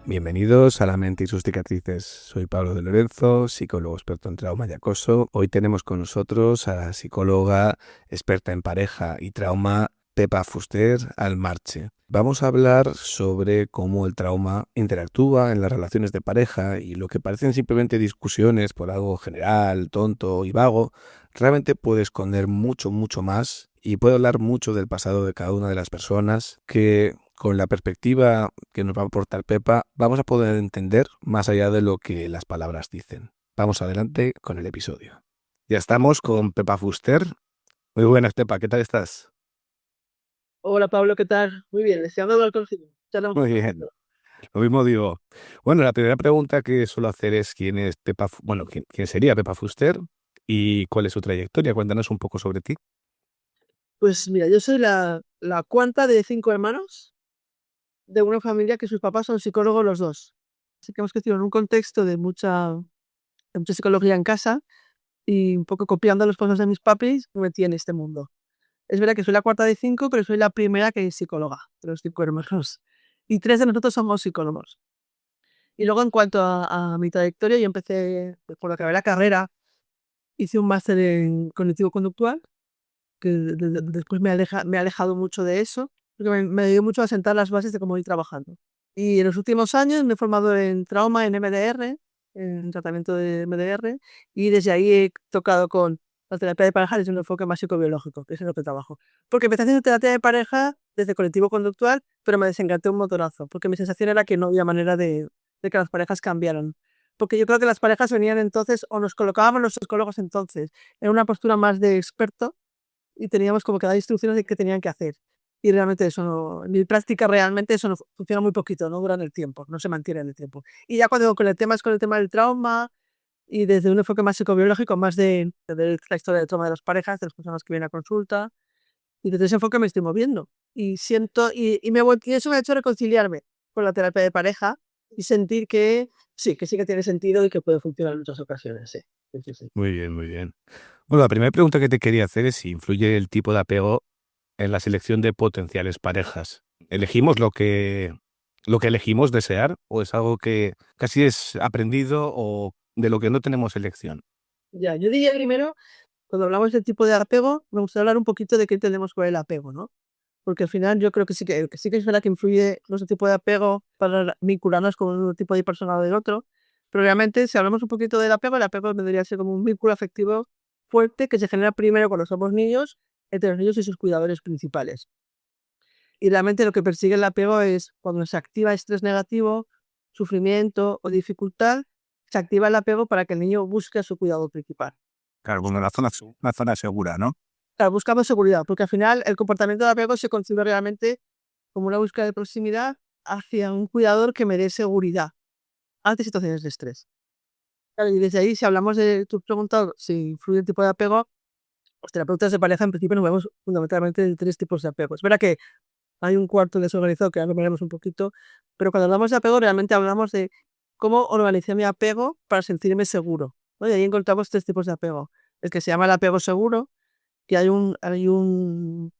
Bienvenidos a La mente y sus cicatrices. Soy Pablo de Lorenzo, psicólogo experto en trauma y acoso. Hoy tenemos con nosotros a la psicóloga experta en pareja y trauma, Pepa Fuster Almarche. Vamos a hablar sobre cómo el trauma interactúa en las relaciones de pareja y lo que parecen simplemente discusiones por algo general, tonto y vago, realmente puede esconder mucho más y puede hablar mucho del pasado de cada una de las personas que, con la perspectiva que nos va a aportar Pepa, vamos a poder entender más allá de lo que las palabras dicen. Vamos adelante con el episodio. Ya estamos con Pepa Fuster. Muy buenas, Pepa, ¿qué tal estás? Hola Pablo, ¿qué tal? Muy bien, deseando hablar contigo. Charlamos Muy un bien. poquito. Lo mismo digo. Bueno, la primera pregunta que suelo hacer es quién es Pepa, quién sería Pepa Fuster y cuál es su trayectoria. Cuéntanos un poco sobre ti. Pues mira, yo soy la cuarta de 5 hermanos de una familia que sus papás son psicólogos los dos. Así que hemos crecido en un contexto de mucha psicología en casa y un poco copiando los pasos de mis papis me metí en este mundo. Es verdad que soy la cuarta de 5, pero soy la primera que es psicóloga de los 5 hermanos. Y 3 de nosotros somos psicólogos. Y luego en cuanto a mi trayectoria, yo empecé, por acabé la carrera, hice un máster en cognitivo-conductual que después me ha alejado mucho de eso, porque me ayudó mucho a sentar las bases de cómo ir trabajando. Y en los últimos años me he formado en trauma, en MDR, en tratamiento de MDR, y desde ahí he tocado con la terapia de pareja desde un enfoque más psicobiológico, que es en lo que trabajo. Porque empecé haciendo terapia de pareja desde colectivo conductual, pero me desencanté un motorazo, porque mi sensación era que no había manera de que las parejas cambiaran. Porque yo creo que las parejas venían entonces, o nos colocábamos los psicólogos entonces, en una postura más de experto, y teníamos como que dar instrucciones de qué tenían que hacer. Y realmente eso no, en mi práctica realmente eso no funciona muy poquito, no dura en el tiempo, no se mantiene en el tiempo. Y ya cuando con el tema es con el tema del trauma y desde un enfoque más psicobiológico, más de la historia del trauma de las parejas, de las personas que vienen a consulta, y desde ese enfoque me estoy moviendo. Y siento, y eso me ha hecho reconciliarme con la terapia de pareja y sentir que sí que tiene sentido y que puede funcionar en muchas ocasiones, sí. Sí, sí, sí. Muy bien, muy bien. Bueno, la primera pregunta que te quería hacer es si influye el tipo de apego en la selección de potenciales parejas. ¿Elegimos lo que elegimos desear o es algo que casi es aprendido o de lo que no tenemos elección? Ya, yo diría primero, cuando hablamos de tipo de apego, me gustaría hablar un poquito de qué entendemos por el apego, ¿no? Porque al final yo creo que sí que es verdad que influye nuestro tipo de apego para vincularnos con un tipo de persona o del otro, pero realmente si hablamos un poquito del apego, el apego debería ser como un vínculo afectivo fuerte que se genera primero cuando somos niños, entre los niños y sus cuidadores principales. Y realmente lo que persigue el apego es cuando se activa estrés negativo, sufrimiento o dificultad, se activa el apego para que el niño busque a su cuidador principal. Claro, como una zona segura, ¿no? Claro, buscamos seguridad, porque al final el comportamiento de apego se concibe realmente como una búsqueda de proximidad hacia un cuidador que me dé seguridad ante situaciones de estrés. Claro, y desde ahí, si hablamos de tu pregunta, si influye el tipo de apego, los terapeutas de pareja en principio nos vemos fundamentalmente de 3 tipos de apego. Es verdad que hay un cuarto desorganizado que ahora lo veremos un poquito, pero cuando hablamos de apego realmente hablamos de cómo organicé mi apego para sentirme seguro, ¿no? Y ahí encontramos 3 tipos de apego. El que se llama el apego seguro, que hay un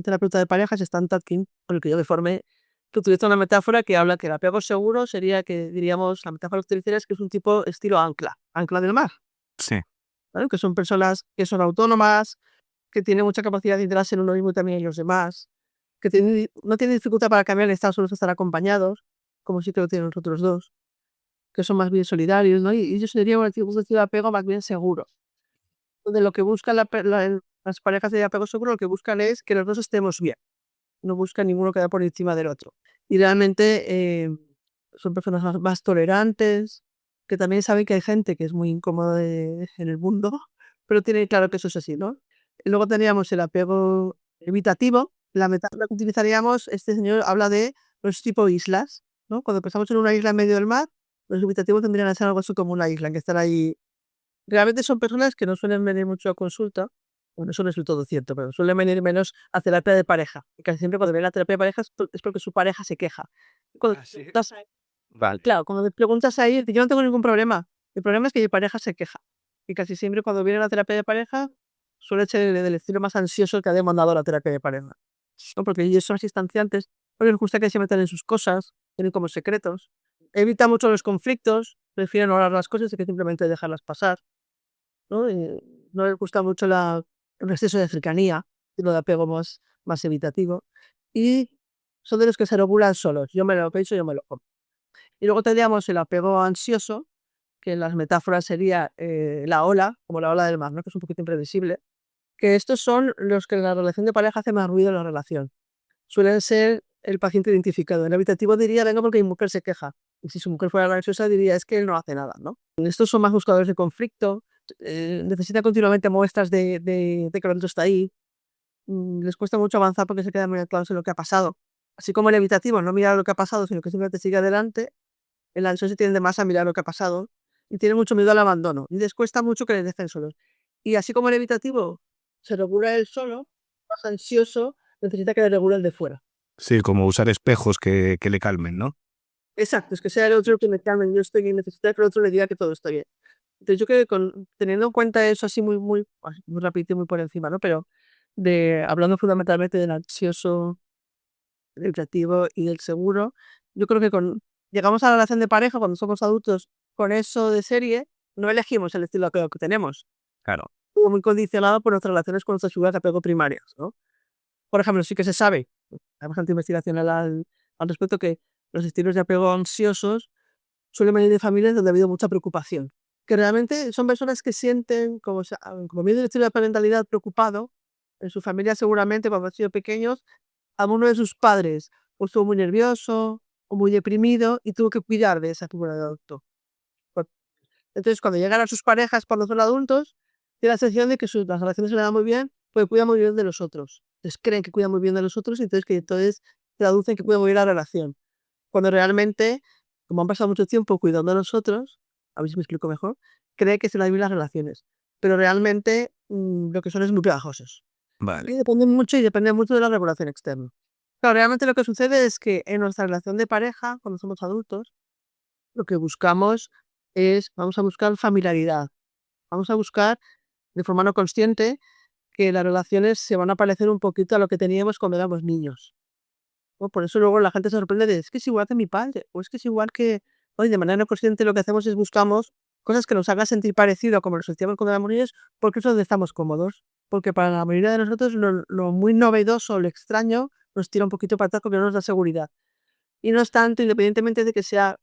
terapeuta de parejas, Stan Tatkin, con el que yo me formé, que utiliza una metáfora que habla que el apego seguro sería que, diríamos, la metáfora que utilizaría es que es un tipo estilo ancla, ancla del mar, Sí. ¿vale? Que son personas que son autónomas, que tienen mucha capacidad de integrarse en uno mismo y también en los demás, que no tienen dificultad para cambiar el estado, solo estar acompañados, como sí que lo tienen los otros dos, que son más bien solidarios, ¿no? Y ellos serían un estilo de apego más bien seguro, donde lo que buscan las parejas de apego seguro, lo que buscan es que los dos estemos bien. No busca ninguno quedar por encima del otro. Y realmente son personas más tolerantes, que también saben que hay gente que es muy incómoda en el mundo, pero tienen claro que eso es así, ¿no? Y luego teníamos el apego evitativo, La metáfora que utilizaríamos, este señor habla de los tipo islas, ¿no? Cuando pensamos en una isla en medio del mar, los dubitativos tendrían que ser algo así como una isla, que estar ahí. Realmente son personas que no suelen venir mucho a consulta, bueno, eso no es del todo cierto, pero suelen venir menos a terapia de pareja. Y casi siempre cuando vienen a terapia de pareja es porque su pareja se queja. Cuando Ah, sí. preguntas Vale. claro, cuando te preguntas ahí, dice, yo no tengo ningún problema. El problema es que mi pareja se queja. Y casi siempre cuando vienen a terapia de pareja, suele ser del estilo más ansioso que ha demandado la terapia de pareja, ¿no? Porque ellos son distanciantes, porque les gusta que se metan en sus cosas, tienen como secretos. Evita mucho los conflictos, prefieren no hablar las cosas y que simplemente dejarlas pasar, ¿no? No les gusta mucho el exceso de cercanía, sino de apego más evitativo. Y son de los que se regulan solos. Yo me lo pienso, yo me lo como. Y luego tendríamos el apego ansioso, que en las metáforas sería la ola, como la ola del mar, ¿no? Que es un poquito imprevisible. Que estos son los que en la relación de pareja hace más ruido en la relación. Suelen ser el paciente identificado. El evitativo diría, venga, porque mi mujer se queja. Y si su mujer fuera la ansiosa, diría, es que él no hace nada, ¿no? Estos son más buscadores de conflicto, necesitan continuamente muestras de que el otro está ahí. Les cuesta mucho avanzar porque se quedan muy anclados en lo que ha pasado. Así como el evitativo no mira lo que ha pasado, sino que simplemente sigue adelante, el ansioso tiende más a mirar lo que ha pasado y tiene mucho miedo al abandono. Y les cuesta mucho que les dejen solos. Y así como el evitativo se regula él solo, más ansioso necesita que le regule el de fuera. Sí, como usar espejos que le calmen, ¿no? Exacto, es que sea el otro que me calme, yo estoy bien, necesita que el otro le diga que todo está bien. Entonces yo creo que teniendo en cuenta eso así muy rápido y muy por encima, ¿no? Pero hablando fundamentalmente del ansioso, del evitativo y del seguro, yo creo que llegamos a la relación de pareja cuando somos adultos con eso de serie, no elegimos el estilo de apego que tenemos. Claro. Como muy condicionado por nuestras relaciones con nuestras figuras de apego primarias, ¿no? Por ejemplo, sí que se sabe, hay bastante investigación al respecto, que los estilos de apego ansiosos suelen venir de familias donde ha habido mucha preocupación. Que realmente son personas que sienten, como viene el estilo de parentalidad preocupado, en su familia seguramente cuando han sido pequeños, alguno de sus padres o estuvo muy nervioso o muy deprimido y tuvo que cuidar de esa figura de adulto. Cu- Entonces, cuando llegan a sus parejas cuando son adultos, tienen la sensación de que las relaciones se le dan muy bien porque cuidan muy bien de los otros. Entonces creen que cuidan muy bien de los otros y entonces traducen que cuidan muy bien la relación. Cuando realmente, como han pasado mucho tiempo cuidando a nosotros, a ver si me explico mejor, cree que se le dan bien las relaciones. Pero realmente lo que son es muy pegajosos. Vale. Y depende mucho de la regulación externa. Claro, realmente lo que sucede es que en nuestra relación de pareja, cuando somos adultos, lo que buscamos vamos a buscar familiaridad. Vamos a buscar, de forma no consciente, que las relaciones se van a parecer un poquito a lo que teníamos cuando éramos niños, ¿no? Por eso luego la gente se sorprende de, es que es igual que mi padre, o es que es igual que, hoy de manera no consciente lo que hacemos es buscamos cosas que nos hagan sentir parecido a como nos sentíamos cuando éramos niños, porque eso es donde estamos cómodos. Porque para la mayoría de nosotros lo muy novedoso, lo extraño, nos tira un poquito para atrás porque no nos da seguridad. Y no es tanto, independientemente de que sea,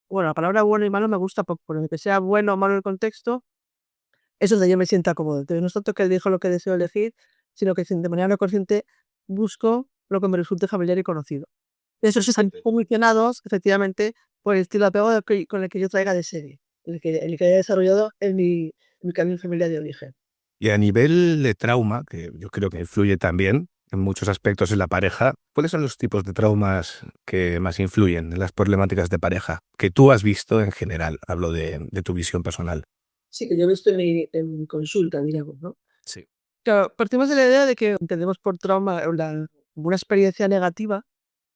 bueno, la palabra bueno y malo me gusta poco, pero de que sea bueno o malo el contexto, eso es donde yo me sienta cómodo. Entonces no es tanto que elijo lo que deseo elegir, sino que de manera no consciente busco lo que me resulte familiar y conocido. Esos están condicionados, efectivamente, por el estilo de apego con el que yo traiga de serie, el que haya desarrollado en mi camino familiar de origen. Y a nivel de trauma, que yo creo que influye también en muchos aspectos en la pareja, ¿cuáles son los tipos de traumas que más influyen en las problemáticas de pareja? Que tú has visto en general, hablo de tu visión personal. Sí, que yo he visto en mi consulta, digamos, ¿no? Sí. Claro, partimos de la idea de que entendemos por trauma una experiencia negativa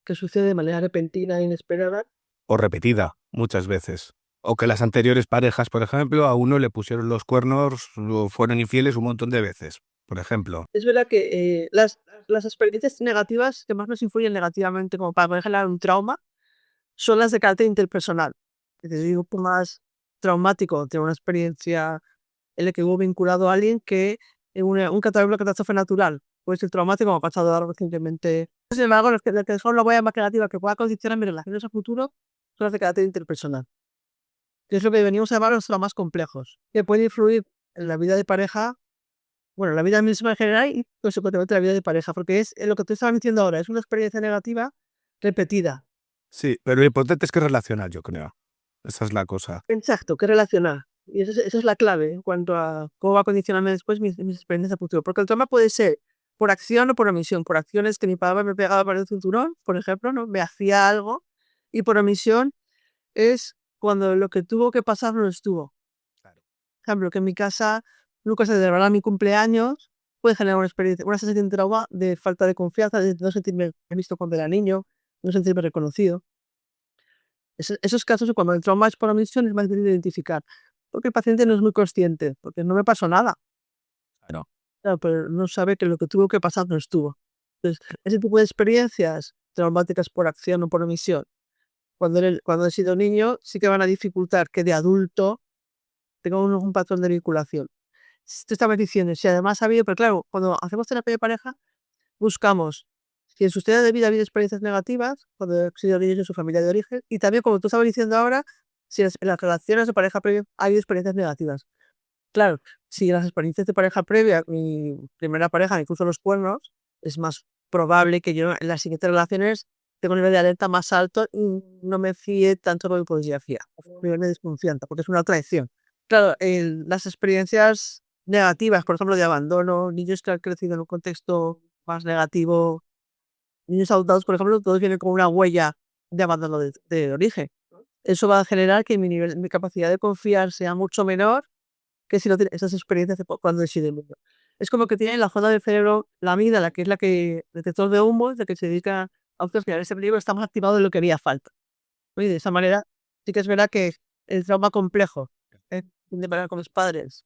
que sucede de manera repentina e inesperada. O repetida, muchas veces. O que las anteriores parejas, por ejemplo, a uno le pusieron los cuernos o fueron infieles un montón de veces, por ejemplo. Es verdad que las experiencias negativas que más nos influyen negativamente como para poder generar un trauma son las de carácter interpersonal. Es decir, un poco más traumático tener una experiencia en la que hubo vinculado a alguien que en un catástrofe natural. Puede ser traumático, como ha pasado ahora recientemente. Sin embargo, las que son la huella más negativa que pueda condicionar mis relaciones a futuro son las de carácter interpersonal, que es lo que venimos a llamar los traumas complejos, que pueden influir en la vida de pareja, bueno, en la vida misma en general y consecuentemente en la vida de pareja, porque es lo que tú estabas diciendo ahora, es una experiencia negativa repetida. Sí, pero lo importante es que es relacional, yo creo. Esa es la cosa. Exacto, que relacionar. Y esa es la clave en cuanto a cómo va a condicionarme después mis experiencias a futuro. Porque el trauma puede ser por acción o por omisión. Por acción es que mi padre me pegaba para el cinturón, por ejemplo, ¿no? Me hacía algo. Y por omisión es cuando lo que tuvo que pasar no estuvo. Claro. Por ejemplo, que en mi casa nunca se celebrará mi cumpleaños, puede generar una experiencia, una sensación de trauma, de falta de confianza, de no sentirme visto cuando era niño, no sentirme reconocido. Esos casos, cuando el trauma es por omisión, es más difícil de identificar, porque el paciente no es muy consciente, porque no me pasó nada. Claro. Claro, pero no sabe que lo que tuvo que pasar no estuvo. Entonces, ese tipo de experiencias traumáticas por acción o por omisión, cuando he sido niño, sí que van a dificultar que de adulto tenga un patrón de vinculación. Tú estabas diciendo, si además ha habido, pero claro, cuando hacemos terapia de pareja, buscamos si en su historia de vida ha habido experiencias negativas, cuando ha sido niño en su familia de origen, y también, como tú estabas diciendo ahora, si en las relaciones de pareja previa ha habido experiencias negativas. Claro, si las experiencias de pareja previa, mi primera pareja, incluso los cuernos, es más probable que yo en las siguientes relaciones tenga un nivel de alerta más alto y no me fíe tanto como me podría fiar. Un nivel de desconfianza, porque es una traición. Claro, las experiencias negativas, por ejemplo, de abandono, niños que han crecido en un contexto más negativo, niños adoptados, por ejemplo, todos vienen con una huella de abandono de origen. Eso va a generar que mi capacidad de confiar sea mucho menor que si no tiene esas experiencias cuando decide el mundo. Es como que tiene en la zona del cerebro la amígdala, que es la que detector de humos, de que se dedica a autoespiar ese peligro, está más activado de lo que haría falta. ¿No? Y de esa manera sí que es verdad que el trauma complejo, de manera con los padres,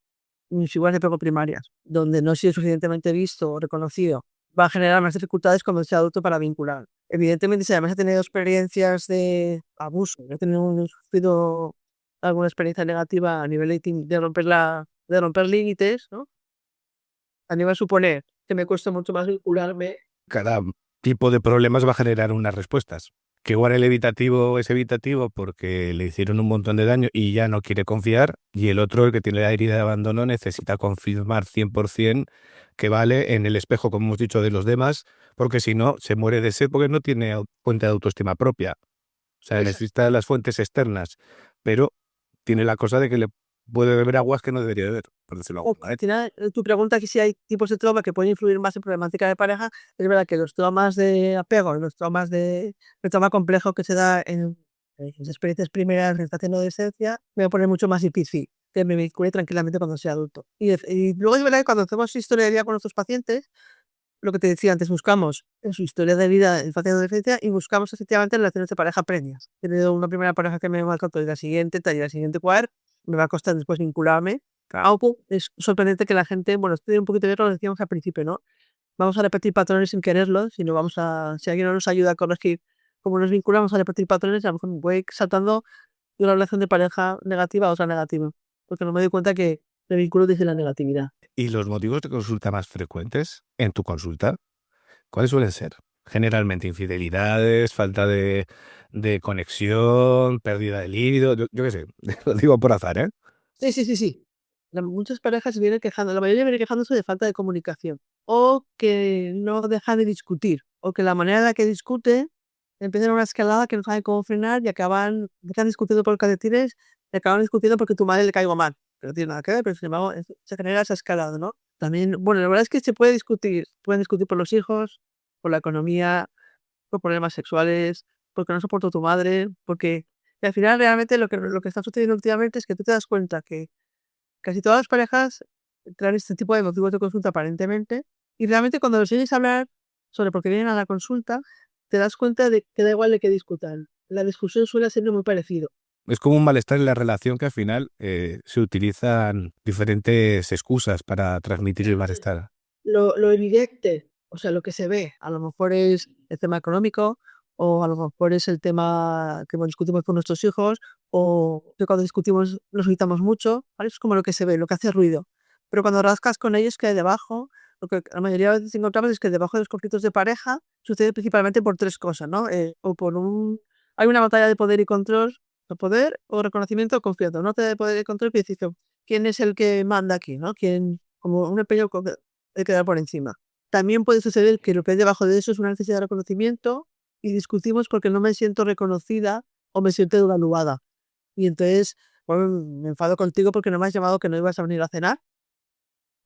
mis figuras de apego primarias, donde no he sido suficientemente visto o reconocido, va a generar más dificultades cuando sea adulto para vincular. Evidentemente, si además he tenido experiencias de abuso, he sufrido alguna experiencia negativa a nivel de romper límites, ¿no? A nivel suponer que me cuesta mucho más vincularme. Cada tipo de problemas va a generar unas respuestas. Que igual el evitativo es evitativo porque le hicieron un montón de daño y ya no quiere confiar, y el otro, el que tiene la herida de abandono, necesita confirmar 100% que vale en el espejo, como hemos dicho, de los demás, porque si no, se muere de sed porque no tiene fuente de autoestima propia. O sea, necesita las fuentes externas, pero tiene la cosa de que le puede beber aguas que no debería beber, por decirlo de O alguna al manera. final, tu pregunta que si hay tipos de trauma que pueden influir más en problemática de pareja, es verdad que los traumas de apego, los traumas el trauma complejo que se da en las experiencias primeras de estación de adolescencia, me va a poner mucho más difícil que me vincule tranquilamente cuando sea adulto. Y luego es verdad que cuando hacemos historia de vida con nuestros pacientes, lo que te decía antes, buscamos en su historia de vida, infancia y adolescencia, y buscamos efectivamente relaciones de pareja previas. He tenido una primera pareja que me maltrató y la siguiente cual, me va a costar después vincularme. Claro, es sorprendente que la gente, bueno, estoy un poquito de lo decíamos al principio, ¿no? Vamos a repetir patrones sin quererlo, sino si alguien no nos ayuda a corregir cómo nos vinculamos a repetir patrones, a lo mejor me voy saltando de una relación de pareja negativa a otra negativa, porque no me doy cuenta que me vinculo desde la negatividad. ¿Y los motivos de consulta más frecuentes en tu consulta? ¿Cuáles suelen ser? Generalmente infidelidades, falta de conexión, pérdida de libido, yo qué sé, lo digo por azar, ¿eh? Sí, sí, sí, sí. Muchas parejas vienen quejando, la mayoría viene quejándose de falta de comunicación, o que no dejan de discutir, o que la manera en la que discuten empieza una escalada que no saben cómo frenar y empiezan discutiendo por calcetines y acaban discutiendo porque tu madre le caigo mal. Que no tiene nada que ver, pero sin embargo se genera esa escalada, ¿no? También, bueno, la verdad es que se puede discutir, pueden discutir por los hijos, por la economía, por problemas sexuales, porque no soporto a tu madre, porque y al final realmente lo que está sucediendo últimamente es que tú te das cuenta que casi todas las parejas traen este tipo de motivos de consulta aparentemente, y realmente cuando los oyes hablar sobre por qué vienen a la consulta, te das cuenta de que da igual de qué discutan. La discusión suele ser muy parecido. Es como un malestar en la relación que al final se utilizan diferentes excusas para transmitir el malestar. Lo evidente, o sea, lo que se ve, a lo mejor es el tema económico, o a lo mejor es el tema que discutimos con nuestros hijos, o que cuando discutimos nos gritamos mucho, ¿vale? Es como lo que se ve, lo que hace ruido. Pero cuando rascas con ellos, que hay debajo, lo que la mayoría de veces encontramos es que debajo de los conflictos de pareja sucede principalmente por tres cosas, ¿no? Hay una batalla de poder y control, de poder o reconocimiento o confianza. Una batalla de poder y control que dice, ¿quién es el que manda aquí, no? ¿Quién, como un empeño de quedar por encima? También puede suceder que lo que hay debajo de eso es una necesidad de reconocimiento y discutimos porque no me siento reconocida o me siento devaluada. Y entonces, bueno, me enfado contigo porque no me has llamado que no ibas a venir a cenar.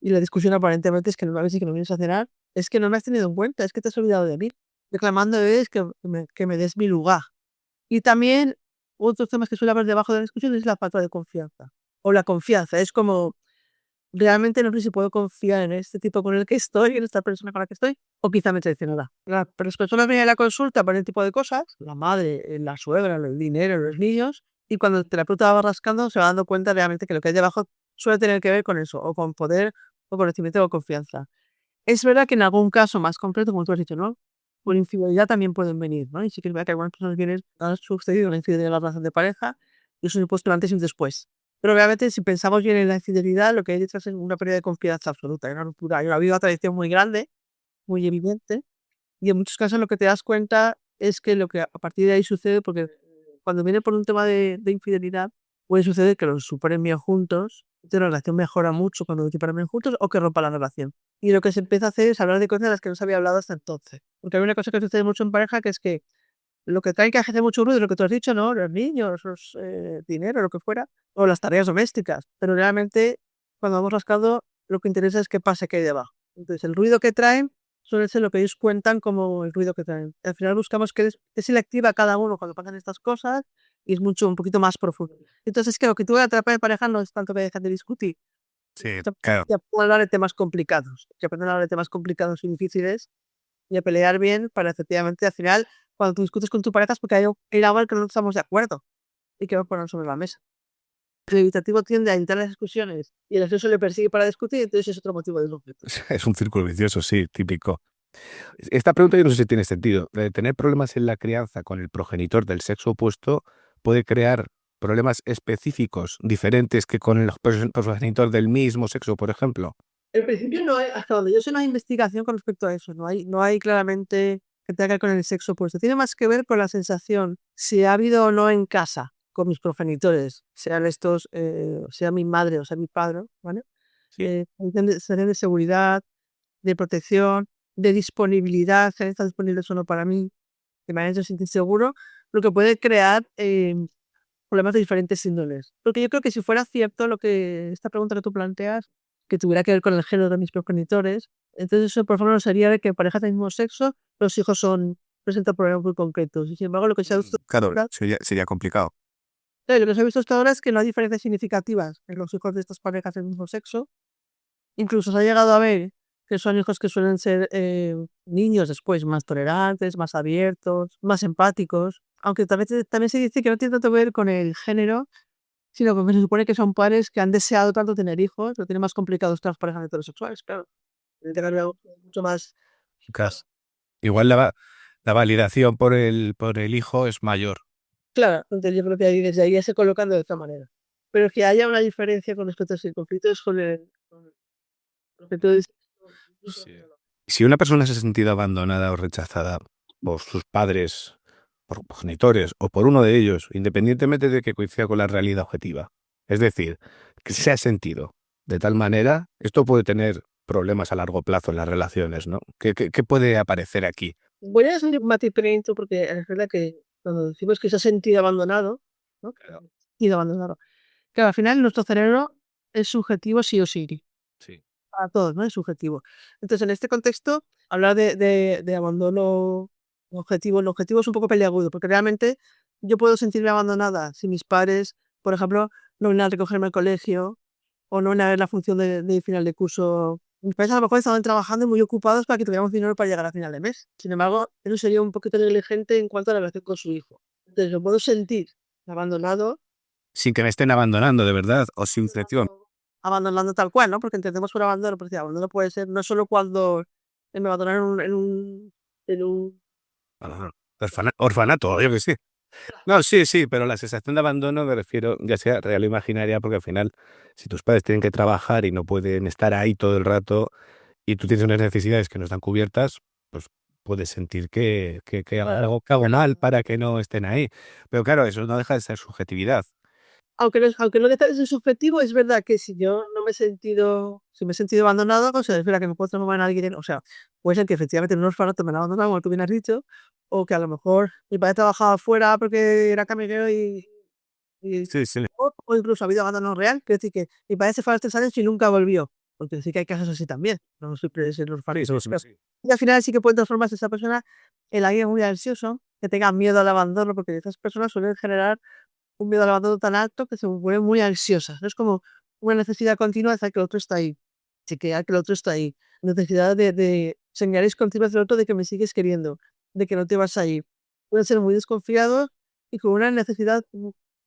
Y la discusión aparentemente es que no me ves y que no vienes a cenar. es que no me has tenido en cuenta, es que te has olvidado de mí. Reclamando es que me des mi lugar. Y también otros temas que suele haber debajo de la discusión es la falta de confianza. O la confianza. Es como, realmente no sé si puedo confiar en este tipo con el que estoy, en esta persona con la que estoy, o quizá me traicionará. Pero las personas vienen a la consulta por el tipo de cosas, la madre, la suegra, el dinero, los niños, y cuando el terapeuta va rascando se va dando cuenta realmente que lo que hay debajo suele tener que ver con eso, o con poder, o conocimiento o confianza. Es verdad que en algún caso más concreto, como tú has dicho, ¿no? Por infidelidad también pueden venir, ¿no? Y sí que es verdad que algunas personas vienen, han sucedido una infidelidad en la relación de pareja, y eso supuesto un antes y un después. Pero obviamente, si pensamos bien en la infidelidad, lo que hay detrás es una pérdida de confianza absoluta, hay una ruptura, hay una viva tradición muy grande, muy evidente, y en muchos casos lo que te das cuenta es que lo que a partir de ahí sucede, porque cuando viene por un tema de infidelidad, puede suceder que los superen bien juntos, entonces la relación mejora mucho cuando los superan bien juntos o que rompa la relación. Y lo que se empieza a hacer es hablar de cosas de las que no se había hablado hasta entonces. Porque hay una cosa que sucede mucho en pareja, que es que lo que trae que hace mucho ruido, lo que tú has dicho, ¿no? Los niños, los dinero, lo que fuera, o las tareas domésticas. Pero realmente, cuando hemos rascado, lo que interesa es qué pasa, qué hay debajo. Entonces, el ruido que traen suele ser lo que ellos cuentan como el ruido que traen. Al final buscamos qué selectiva cada uno cuando pasan estas cosas y es mucho, un poquito más profundo. Entonces, creo que tú la terapia de pareja no es tanto que dejan de discutir. Sí, claro. Ya puedo hablar de temas complicados, que aprender a hablar de temas complicados y difíciles y a pelear bien para efectivamente al final, cuando tú discutes con tu pareja es porque hay algo en que no estamos de acuerdo y que va a poner sobre la mesa. El evitativo tiende a evitar las discusiones y el ansioso le persigue para discutir, entonces es otro motivo de conflicto. Es un círculo vicioso, sí, típico. Esta pregunta yo no sé si tiene sentido. Tener problemas en la crianza con el progenitor del sexo opuesto puede crear problemas específicos diferentes que con el progenitor del mismo sexo, por ejemplo. En principio no hay, hasta donde yo sé, no hay investigación con respecto a eso, no hay claramente que tenga que ver con el sexo opuesto. Tiene más que ver con la sensación, si ha habido o no en casa con mis progenitores, sean estos, sea mi madre o sea mi padre, ¿vale? Sí. Sensación de seguridad, de protección, de disponibilidad, que están disponibles solo para mí, que me han hecho sentir seguro, lo que puede crear problemas de diferentes índoles. Porque yo creo que si fuera cierto lo que esta pregunta que tú planteas, que tuviera que ver con el género de mis progenitores, entonces eso por ejemplo sería de que parejas del mismo sexo, los hijos presentan problemas muy concretos. Y sin embargo, lo que se ha visto Claro, ahora, sería complicado. lo que se ha visto hasta ahora es que no hay diferencias significativas en los hijos de estas parejas del mismo sexo. Incluso se ha llegado a ver que son hijos que suelen ser niños después más tolerantes, más abiertos, más empáticos. Aunque también se dice que no tiene tanto que ver con el género, sino que se supone que son padres que han deseado tanto tener hijos, lo tienen más complicado que las parejas heterosexuales, claro. Tienen que haber algo mucho más. Cas- Igual la validación por el hijo es mayor. Claro, entonces yo creo que ahí, desde ahí ya se colocan de otra manera. Pero que haya una diferencia con respecto a ese conflicto es con el conflicto de. Sí. Si una persona se ha sentido abandonada o rechazada por sus padres, por progenitores o por uno de ellos, independientemente de que coincida con la realidad objetiva, es decir, que se ha sentido de tal manera, esto puede tener problemas a largo plazo en las relaciones, ¿no? ¿Qué puede aparecer aquí? Voy a hacer un matiz pequeñito porque es verdad que cuando decimos que se ha sentido abandonado, ¿no? Claro. Sentido abandonado. Claro, al final nuestro cerebro es subjetivo sí o sí. Sí. Para todos, ¿no? Es subjetivo. Entonces, en este contexto, hablar de abandono objetivo, el objetivo es un poco peliagudo, porque realmente yo puedo sentirme abandonada si mis padres, por ejemplo, no vienen a recogerme al colegio o no vienen a ver la función de final de curso. Mis padres a lo mejor estaban trabajando y muy ocupados para que tuviéramos dinero para llegar a final de mes. Sin embargo, eso sería un poquito negligente en cuanto a la relación con su hijo. Entonces, lo puedo sentir abandonado. Sin que me estén abandonando, de verdad, o sin intención. Abandonando tal cual, ¿no? Porque entendemos por abandono, porque abandono puede ser no solo cuando me abandonaron en un Ajá. Orfanato, yo que sí. No, sí, sí, pero la sensación de abandono me refiero, ya sea real o imaginaria, porque al final, si tus padres tienen que trabajar y no pueden estar ahí todo el rato y tú tienes unas necesidades que no están cubiertas, pues puedes sentir que algo cago mal para que no estén ahí. Pero claro, eso no deja de ser subjetividad. aunque no deja de ser subjetivo, es verdad que si yo no me he sentido si me he sentido abandonado, pues es verdad que me puedo transformar en alguien, o sea, puede ser que efectivamente en un orfanato me han abandonado, como tú bien has dicho, o que a lo mejor mi padre trabajaba fuera porque era camionero y Sí, sí. o incluso ha habido abandono real, quiero decir que mi padre se fue a los 3 años y nunca volvió. porque sí que hay casos así también, no siempre es en los Sí, fáciles. sí. Y al final sí que puede transformarse esa persona en alguien muy ansioso, que tenga miedo al abandono, porque esas personas suelen generar un miedo al abandono tan alto que se vuelven muy ansiosas, ¿no? Es como una necesidad continua de saber que el otro está ahí, chequear que el otro está ahí, necesidad de señales continuas del otro de que me sigues queriendo, de que no te vas a ir. Pueden ser muy desconfiados y con una necesidad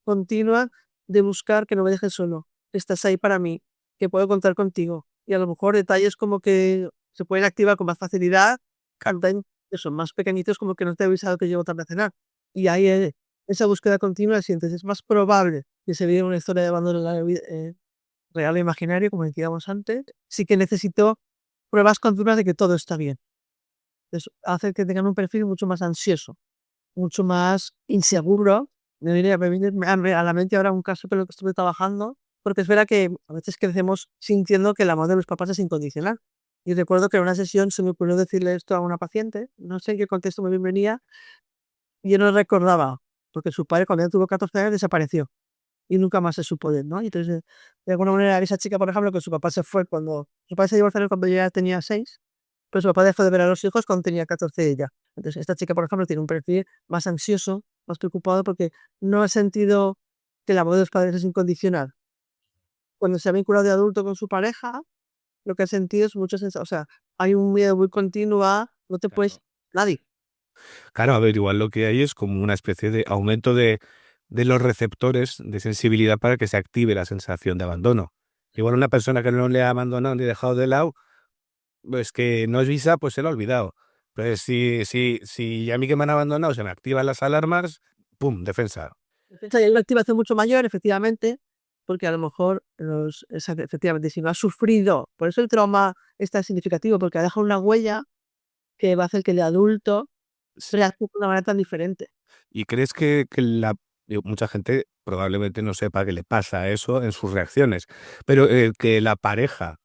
continua de buscar que no me dejes solo, que estás ahí para mí, que puedo contar contigo. Y a lo mejor detalles como que se pueden activar con más facilidad, cantan que son más pequeñitos, como que no te he avisado que llego tarde a cenar. Y ahí esa búsqueda continua sientes, es más probable que se viva una historia de abandono en la vida, real o imaginario, como decíamos antes. Sí que necesito pruebas continuas de que todo está bien. Eso hace que tengan un perfil mucho más ansioso, mucho más inseguro. Me viene a la mente ahora un caso con el que estuve trabajando, porque es verdad que a veces crecemos sintiendo que el amor de los papás es incondicional. Y recuerdo que en una sesión se me ocurrió decirle esto a una paciente, no sé en qué contexto me venía, y yo no recordaba, porque su padre cuando ella tuvo 14 años desapareció y nunca más se supo de él, ¿no? Y entonces, de alguna manera, esa chica, por ejemplo, que su papá se fue cuando su padre se divorció cuando ella tenía 6, pero su papá dejó de ver a los hijos cuando tenía 14 ella. Entonces, esta chica, por ejemplo, tiene un perfil más ansioso, más preocupado, porque no ha sentido que el amor de los padres es incondicional. Cuando se ha vinculado de adulto con su pareja, lo que ha sentido es mucho o sea, hay un miedo muy continuo a no te puedes Claro. nadie. Claro, a ver, igual lo que hay es como una especie de aumento de los receptores de sensibilidad para que se active la sensación de abandono. Igual una persona que no le ha abandonado ni dejado de lado, pues que no es visa, pues se lo ha olvidado. Pero si a mí que me han abandonado se me activan las alarmas, ¡pum!, defensa. Defensa, y hay una activación mucho mayor, efectivamente, porque a lo mejor efectivamente, si no has sufrido, por eso el trauma es tan significativo, porque deja una huella que va a hacer que el adulto Sí. reactúe de una manera tan diferente. ¿Y crees que mucha gente probablemente no sepa que le pasa eso en sus reacciones, pero que la pareja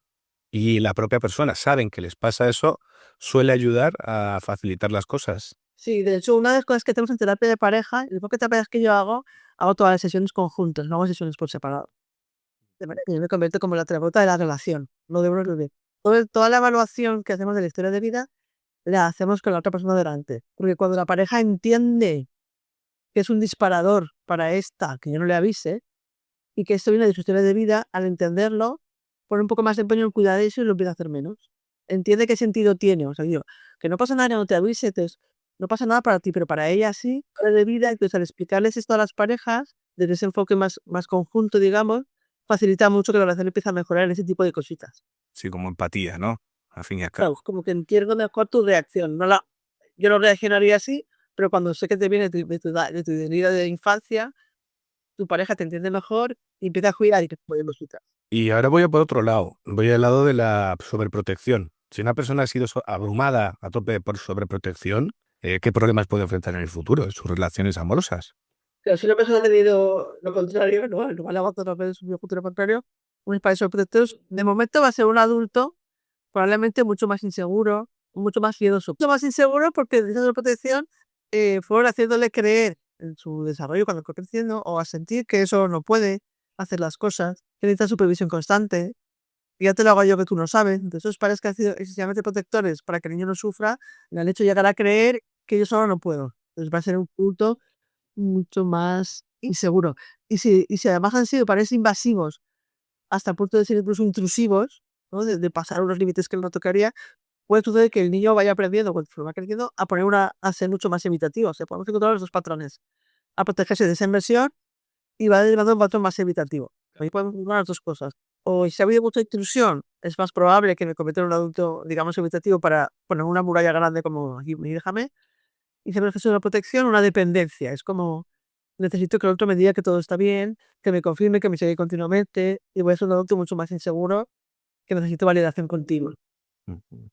y la propia persona saben que les pasa eso, suele ayudar a facilitar las cosas? Sí, de hecho, una de las cosas que tenemos en terapia de pareja, el enfoque de terapia que yo hago todas las sesiones conjuntas, no hago sesiones por separado. De manera que yo me convierto como la terapeuta de la relación, no de uno ni de otro. Toda la evaluación que hacemos de la historia de vida la hacemos con la otra persona delante. Porque cuando la pareja entiende que es un disparador para esta, que yo no le avise, y que esto viene de su historia de vida, al entenderlo, pone un poco más de empeño en cuidar de eso y lo empieza a hacer menos. Entiende qué sentido tiene. O sea, digo, que no pasa nada, no te avise, entonces, no pasa nada para ti, pero para ella sí, historia de vida. Entonces, al explicarles esto a las parejas, desde ese enfoque más conjunto, digamos, facilita mucho que la relación empiece a mejorar en ese tipo de cositas. Sí, como empatía, ¿no? Al fin y al Claro, cabo. como que entiendo mejor tu reacción. Yo no reaccionaría así, pero cuando sé que te viene de tu herida de infancia, tu pareja te entiende mejor y empieza a cuidar y te puede cositas. Y ahora voy a por otro lado, voy al lado de la sobreprotección. Si una persona ha sido abrumada a tope por sobreprotección, ¿qué problemas puede enfrentar en el futuro en sus relaciones amorosas? Pero si una persona ha tenido lo contrario, ¿no? El lugar de abandono en su futuro contrario, unos padres sobreprotectores, de momento va a ser un adulto probablemente mucho más inseguro, mucho más miedoso. Mucho más inseguro porque desde esa protección fueron haciéndole creer en su desarrollo cuando fue creciendo o a sentir que eso no puede hacer las cosas, que necesita supervisión constante, y ya te lo hago yo que tú no sabes. Entonces, esos padres que han sido excesivamente protectores para que el niño no sufra, le han hecho llegar a creer que yo solo no puedo. Entonces va a ser un punto mucho más inseguro. Y si además han sido padres invasivos, hasta el punto de ser incluso intrusivos, ¿no? De pasar unos límites que él no tocaría, puede suceder que el niño vaya aprendiendo, conforme va creciendo, a ser mucho más evitativo. O sea, podemos encontrar los dos patrones. A protegerse de esa inversión y va derivando en un patrón más evitativo. Ahí podemos encontrar las dos cosas. O si ha habido mucha intrusión, es más probable que me convierta en un adulto, digamos, evitativo para poner una muralla grande como aquí, déjame. Y siempre es una protección, una dependencia. Es como necesito que el otro me diga que todo está bien, que me confirme, que me sigue continuamente, y voy a ser un adulto mucho más inseguro, que necesito validación continua. Ujú.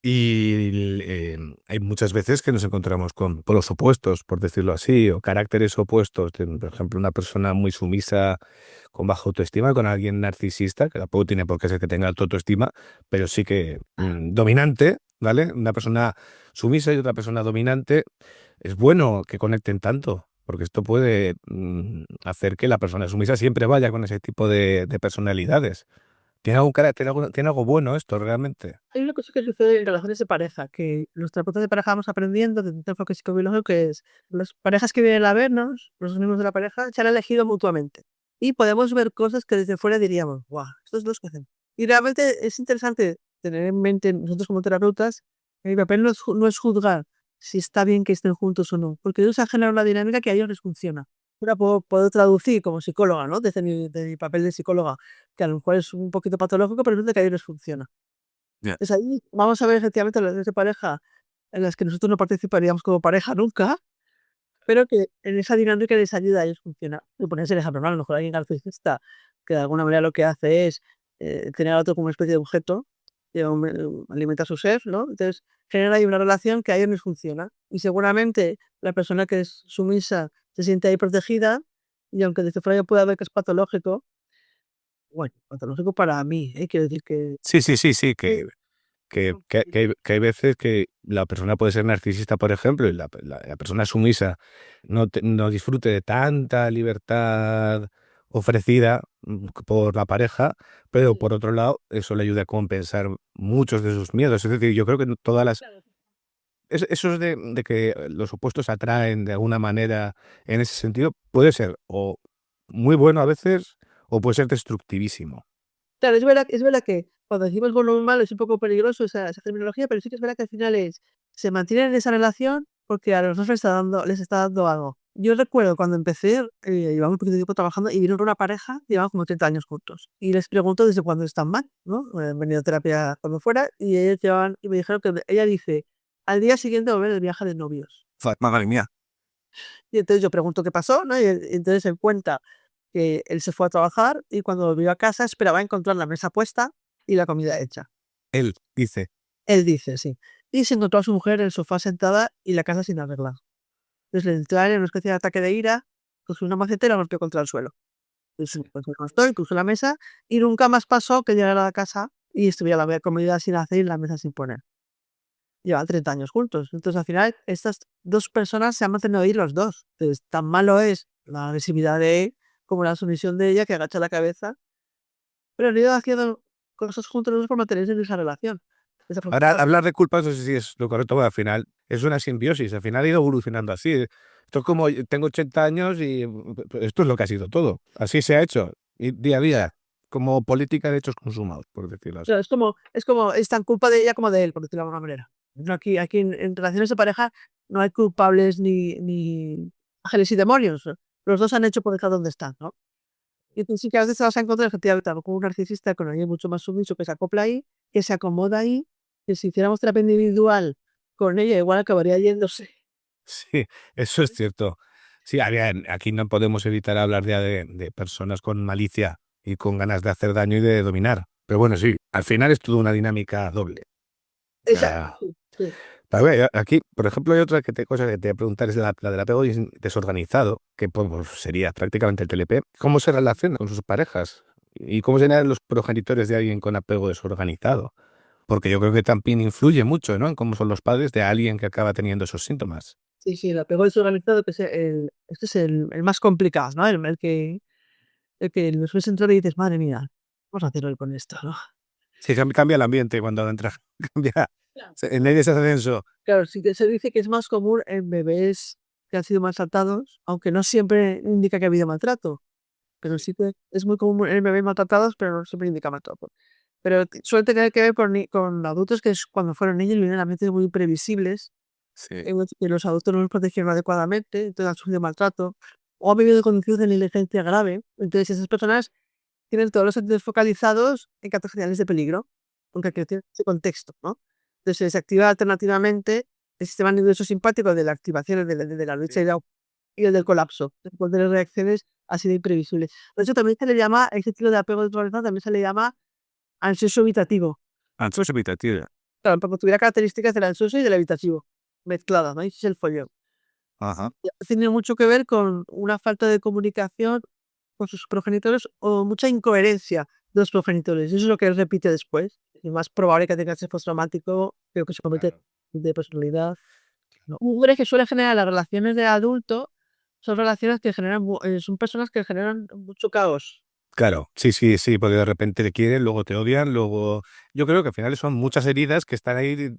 Y hay muchas veces que nos encontramos con polos opuestos, por decirlo así, o caracteres opuestos. Por ejemplo, una persona muy sumisa con baja autoestima, con alguien narcisista, que tampoco tiene por qué ser que tenga alta autoestima, pero sí que dominante, ¿vale? Una persona sumisa y otra persona dominante. Es bueno que conecten tanto, porque esto puede hacer que la persona sumisa siempre vaya con ese tipo de personalidades. Tiene algún carácter, tiene algo bueno esto realmente. Hay una cosa que sucede en relaciones de pareja, que los terapeutas de pareja vamos aprendiendo desde un enfoque psicobiológico, que es las parejas que vienen a vernos, los miembros de la pareja, se han elegido mutuamente. Y podemos ver cosas que desde fuera diríamos, guau, estos dos que hacen. Y realmente es interesante tener en mente nosotros como terapeutas, que mi papel no es juzgar si está bien que estén juntos o no, porque ellos han generado una dinámica que a ellos les funciona. Ahora puedo traducir como psicóloga, ¿no? Desde mi papel de psicóloga, que a lo mejor es un poquito patológico, pero es de que a ellos les funciona. Ya. Entonces ahí vamos a ver efectivamente las relaciones de pareja en las que nosotros no participaríamos como pareja nunca, pero que en esa dinámica les ayuda a ellos funciona. Y ponerse el ejemplo, ¿no? A lo mejor alguien narcisista que de alguna manera lo que hace es tener al otro como una especie de objeto, que alimenta su ser, ¿no? Entonces genera ahí una relación que a ellos les funciona. Y seguramente la persona que es sumisa se siente ahí protegida, y aunque desde fuera yo pueda ver que es patológico, bueno, patológico para mí, quiero decir que Sí, sí, sí, sí, que hay veces que la persona puede ser narcisista, por ejemplo, y la persona sumisa no disfrute de tanta libertad ofrecida por la pareja, pero por otro lado, eso le ayuda a compensar muchos de sus miedos. Es decir, yo creo que todas las... Eso es de que los opuestos atraen de alguna manera en ese sentido, puede ser o muy bueno a veces o puede ser destructivísimo. Claro, es verdad que cuando decimos bueno o malo es un poco peligroso esa terminología, pero sí que es verdad que al final se mantienen en esa relación porque a los dos les está dando algo. Yo recuerdo cuando empecé, llevaba un poquito de tiempo trabajando y vino una pareja, llevaban como 30 años juntos. Y les pregunto desde cuándo están mal, ¿no? Han venido a terapia cuando fuera y ellos llevaban, y me dijeron que ella dice, al día siguiente volver del viaje de novios. Madre mía. Y entonces yo pregunto qué pasó, ¿no? Y entonces él cuenta que él se fue a trabajar y cuando volvió a casa esperaba encontrar la mesa puesta y la comida hecha. Él dice, Él dice, sí. Y se encontró a su mujer en el sofá sentada y la casa sin arreglar. Entonces le entró a él en una especie de ataque de ira, cogió una maceta y la golpeó contra el suelo. Entonces pues, se acostó, incluso la mesa, y nunca más pasó que llegara a la casa y estuviera la comida sin hacer y la mesa sin poner. Llevan 30 años juntos. Entonces al final estas dos personas se han mantenido ahí los dos. Entonces tan malo es la agresividad de él como la sumisión de ella que agacha la cabeza, pero han ido haciendo cosas juntos los dos por mantenerse en esa relación. ahora Desafortunadamente. hablar de culpas no sé si es lo correcto, porque al final es una simbiosis, al final ha ido evolucionando así. Esto es como, tengo 80 años y esto es lo que ha sido todo. Así se ha hecho, y día a día, como política de hechos consumados, por decirlo así. Claro, es tan culpa de ella como de él, por decirlo de alguna manera. No, aquí en relaciones de pareja no hay culpables ni ángeles y demonios. Los dos han hecho por dejar donde están, ¿no? Y tú sí que a veces te vas a encontrar efectivamente con un narcisista, con alguien mucho más sumiso que se acopla ahí, que se acomoda ahí, que si hiciéramos terapia individual con ella igual acabaría yéndose. Sí, eso es cierto. Sí, aquí no podemos evitar hablar ya de personas con malicia y con ganas de hacer daño y de dominar. Pero bueno, sí, al final es toda una dinámica doble. O Exacto, sea, sí, sí. a ver, aquí, por ejemplo, hay otra cosa que te voy a preguntar, es la del apego desorganizado, que pues, sería prácticamente el TLP. ¿Cómo se relaciona con sus parejas? ¿Y cómo serían los progenitores de alguien con apego desorganizado? Porque yo creo que también influye mucho, ¿no? En cómo son los padres de alguien que acaba teniendo esos síntomas. Sí, sí, el apego desorganizado, que es este es el más complicado, ¿no? El que lo sueles entrar y dices, madre mía, vamos a hacer hoy con esto, ¿no? Sí, cambia el ambiente cuando entra, cambia Claro. en ley de ese ascenso. Claro, sí que se dice que es más común en bebés que han sido maltratados, aunque no siempre indica que ha habido maltrato, pero sí que es muy común en bebés maltratados, pero no siempre indica maltrato. Pero suele tener que ver con adultos que cuando fueron niños vivían en ambientes muy imprevisibles, Sí. en los que los adultos no los protegieron adecuadamente, entonces han sufrido maltrato, o han vivido condiciones de negligencia grave. Entonces esas personas tienen todos los sentidos focalizados en señales de peligro, aunque que tiene ese contexto, ¿no? Entonces se activa alternativamente el sistema nervioso simpático de la activación de la lucha y el del colapso, de poder reacciones así de imprevisibles. Por eso también se le llama, ese estilo de apego desbalanceado también se le llama ansioso evitativo. Ansioso evitativo. Claro, porque tuviera características del ansioso y del evitativo, mezcladas, ¿no? Y ese es el follón. Ajá. Tiene mucho que ver con una falta de comunicación con sus progenitores o mucha incoherencia de los progenitores. Eso es lo que él repite después. Es más probable que tenga estrés postraumático, creo que se convierte Claro. de personalidad. ¿No? Un hombre que suele generar las relaciones de adulto son relaciones que generan, son personas que generan mucho caos. Claro, sí, sí, sí, porque de repente te quieren, luego te odian, luego... Yo creo que al final son muchas heridas que están ahí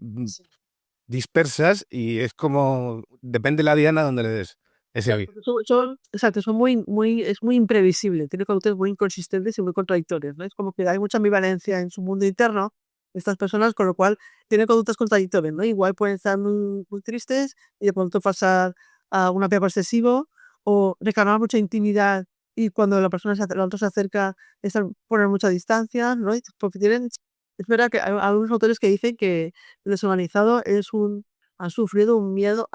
dispersas y es como... Depende la diana donde le des ese Claro, aviso. porque exacto, son es muy imprevisible, tiene conductas muy inconsistentes y muy contradictorias, ¿no? Es como que hay mucha ambivalencia en su mundo interno, estas personas, con lo cual tienen conductas contradictorias, ¿no? Igual pueden estar muy tristes y de pronto pasar a un apego excesivo o reclamar mucha intimidad y cuando la otra se acerca, poner mucha distancia, ¿no? Porque es verdad que hay algunos autores que dicen que el desorganizado han sufrido un miedo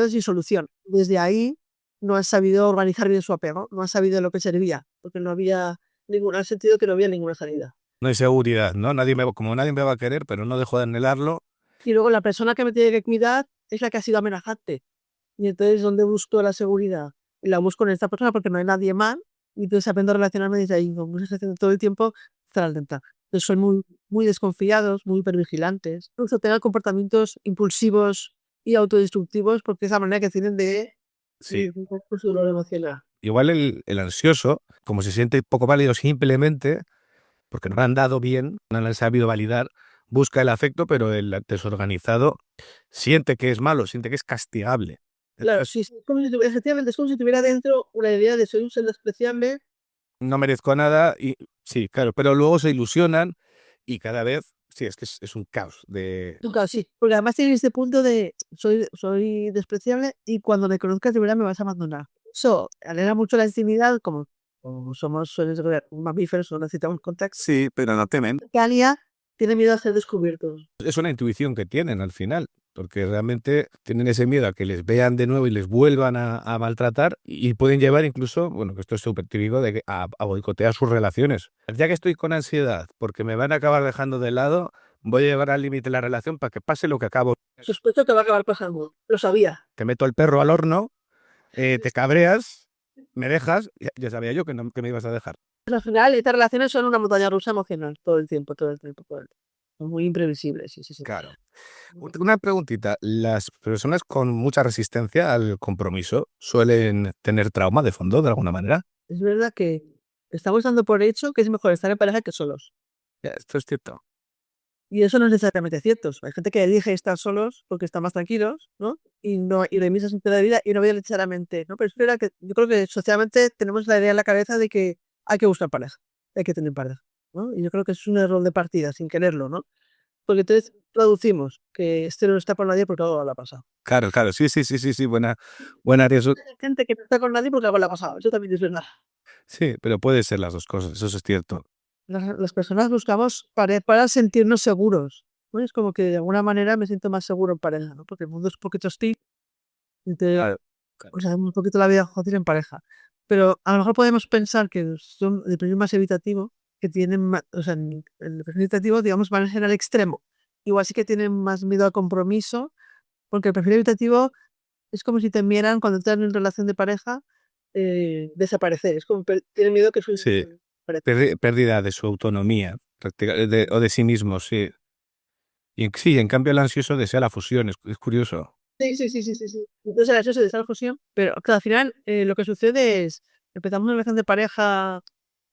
sin solución. Desde ahí no han sabido organizar bien su apego, no han sabido lo que servía, porque han sentido que no había ninguna salida. No hay seguridad, ¿no? Como nadie me va a querer, pero no dejo de anhelarlo. Y luego la persona que me tiene que cuidar es la que ha sido amenazante. Y entonces, ¿dónde busco la seguridad? Y la busco en esta persona porque no hay nadie más. Y entonces aprendo a relacionarme desde ahí. Como estoy haciendo todo el tiempo, estar atenta. Entonces, son muy desconfiados, muy hipervigilantes. Incluso tengan comportamientos impulsivos y autodestructivos porque es la manera que tienen de Sí. vivir con su dolor emocional. Igual el ansioso, como se siente poco válido simplemente, porque no le han dado bien, no le han sabido validar, busca el afecto, pero el desorganizado siente que es malo, siente que es castigable. Claro, Entonces, sí, sí, efectivamente, es como si tuviera dentro una idea de soy un ser despreciable. no merezco nada y sí, claro, pero luego se ilusionan y cada vez, sí, es que es un caos de... Claro, sí, porque además tiene este punto de soy despreciable y cuando me conozcas de verdad me vas a abandonar. Eso anhela mucho la intimidad, como somos seres mamíferos, no necesitamos contacto. Sí, pero no temen. Calia tiene miedo a ser descubiertos. Es una intuición que tienen al final, porque realmente tienen ese miedo a que les vean de nuevo y les vuelvan a maltratar y pueden llevar incluso, bueno, que esto es súper típico, a boicotear sus relaciones. Ya que estoy con ansiedad porque me van a acabar dejando de lado, voy a llevar al límite la relación para que pase lo que acabo. Sospecho que va a acabar pasando. Lo sabía. Te meto el perro al horno, te cabreas, me dejas, ya sabía yo que me ibas a dejar. Al final, estas relaciones son una montaña rusa emocional todo el tiempo, todo el tiempo, todo el tiempo. Son muy imprevisibles, sí, sí, sí. Claro. Una preguntita, ¿las personas con mucha resistencia al compromiso suelen tener trauma de fondo de alguna manera? Es verdad que estamos dando por hecho que es mejor estar en pareja que solos. Ya, esto es cierto. Y eso no es necesariamente cierto. Hay gente que elige estar solos porque están más tranquilos, ¿no? Y de misa sentido de vida y no viene necesariamente, ¿no? Pero es verdad que yo creo que socialmente tenemos la idea en la cabeza de que hay que buscar pareja, hay que tener pareja, ¿no? Y yo creo que es un error de partida, sin quererlo, ¿no? Porque entonces traducimos que este no está con nadie porque algo le ha pasado. Claro, claro, sí, sí, sí, sí, sí, buena área. Hay gente que no está con nadie porque algo le ha pasado. Eso también es verdad. Sí, pero puede ser las dos cosas, eso es cierto. Las personas buscamos para sentirnos seguros, ¿no? Es como que de alguna manera me siento más seguro en pareja, ¿no? Porque el mundo es un poquito hostil. Entonces, Claro, claro. o sea, un poquito la vida fácil en pareja. Pero a lo mejor podemos pensar que son el perfil más evitativo, que tienen más, o sea, el perfil evitativo, digamos, van al extremo. Igual sí que tienen más miedo al compromiso, porque el perfil evitativo es como si temieran cuando están en relación de pareja desaparecer. Es como tienen miedo que su Sí, desaparezca. pérdida de su autonomía o de sí mismo, sí. Y sí, en cambio el ansioso desea la fusión, es curioso. Sí, sí, sí, sí, sí, sí. Entonces el exceso de esa fusión, pero claro, al final lo que sucede es, empezamos una relación de pareja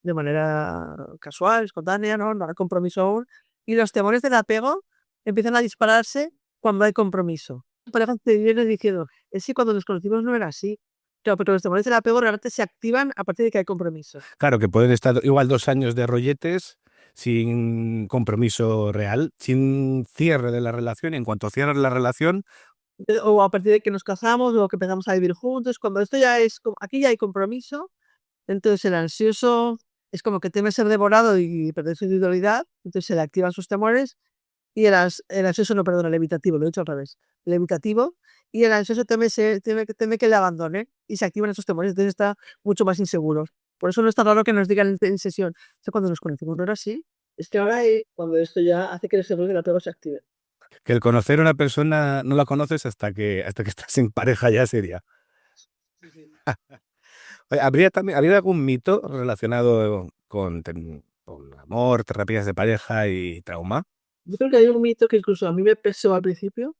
de manera casual, espontánea, ¿no? No hay compromiso aún. Y los temores del apego empiezan a dispararse cuando hay compromiso. La pareja te viene diciendo, es que cuando nos conocimos no era así. Claro, pero los temores del apego realmente se activan a partir de que hay compromiso. Claro, que pueden estar igual 2 años de rolletes sin compromiso real, sin cierre de la relación. Y en cuanto cierras la relación, O a partir de que nos casamos o que empezamos a vivir juntos. Cuando esto ya es, aquí ya hay compromiso, entonces el ansioso es como que teme ser devorado y perder su individualidad, entonces se le activan sus temores. Y el ansioso no, perdona, el evitativo, lo he dicho al revés. El evitativo y el ansioso teme que le abandone y se activan esos temores, entonces está mucho más inseguro. Por eso no es tan raro que nos digan en sesión, "Esto cuando nos conocimos no era así, es que ahora cuando esto ya hace que el seguro y el apego se active". que el conocer a una persona no la conoces hasta que estás en pareja ya seria. Sí, sí. Oye, ¿habría algún mito relacionado con amor, terapias de pareja y trauma? Yo creo que hay un mito que incluso a mí me pesó al principio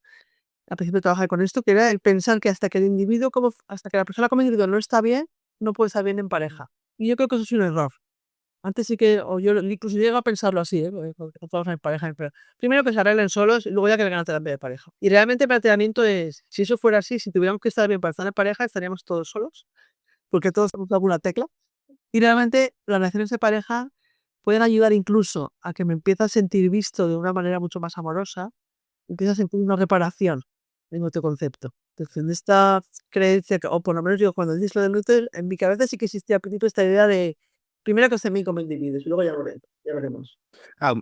trabajé con esto, que era el pensar que hasta que la persona como individuo no está bien, no puede estar bien en pareja. Y yo creo que eso es un error. Antes sí que, o yo incluso llego a pensarlo así, porque no todos en pareja, pero primero que se arreglen solos y luego ya que vengan a terapia de pareja. Y realmente el planteamiento es, si eso fuera así, si tuviéramos que estar bien para estar en pareja, estaríamos todos solos, porque todos hemos dado alguna tecla. Y realmente las relaciones de pareja pueden ayudar incluso a que me empiece a sentir visto de una manera mucho más amorosa, empiezo a sentir una reparación en otro concepto. Entonces, en esta creencia, o por lo menos yo cuando dices lo del gluten, en mi cabeza sí que existía al principio esta idea de, primero que se me como individuos, y luego ya veremos.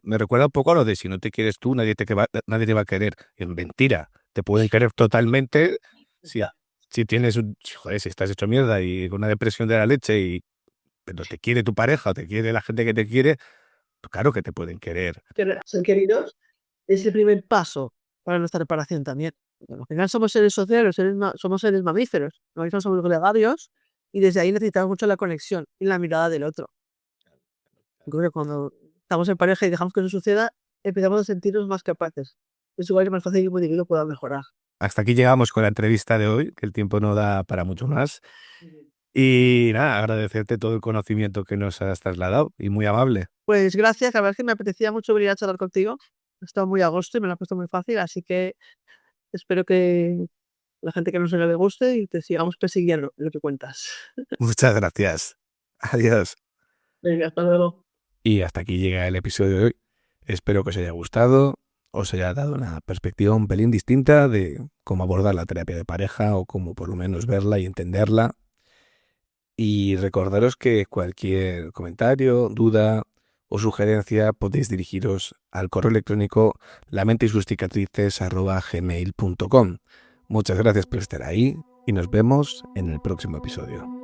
Me recuerda un poco a lo de si no te quieres tú, nadie te va a querer. Es mentira. Te pueden querer totalmente si, Ya. si tienes si estás hecho mierda y con una depresión de la leche, pero te quiere tu pareja o te quiere la gente que te quiere, pues claro que te pueden querer. Ser queridos es el primer paso para nuestra reparación también. Al final somos seres sociales, somos seres mamíferos, no somos gregarios, y desde ahí necesitamos mucho la conexión y la mirada del otro. Yo creo que cuando estamos en pareja y dejamos que eso suceda, empezamos a sentirnos más capaces. Es igual, es más fácil que un individuo pueda mejorar. Hasta aquí llegamos con la entrevista de hoy, que el tiempo no da para mucho más. Y nada, agradecerte todo el conocimiento que nos has trasladado y muy amable. Pues gracias, la verdad es que me apetecía mucho venir a charlar contigo. He estado muy a gusto y me lo has puesto muy fácil, así que espero que la gente que nos oiga le guste y te sigamos persiguiendo en lo que cuentas. Muchas gracias. Adiós. Venga, hasta luego. Y hasta aquí llega el episodio de hoy. Espero que os haya gustado, os haya dado una perspectiva un pelín distinta de cómo abordar la terapia de pareja o cómo por lo menos verla y entenderla. Y recordaros que cualquier comentario, duda o sugerencia podéis dirigiros al correo electrónico lamenteysuscicatrices@gmail.com. Muchas gracias por estar ahí y nos vemos en el próximo episodio.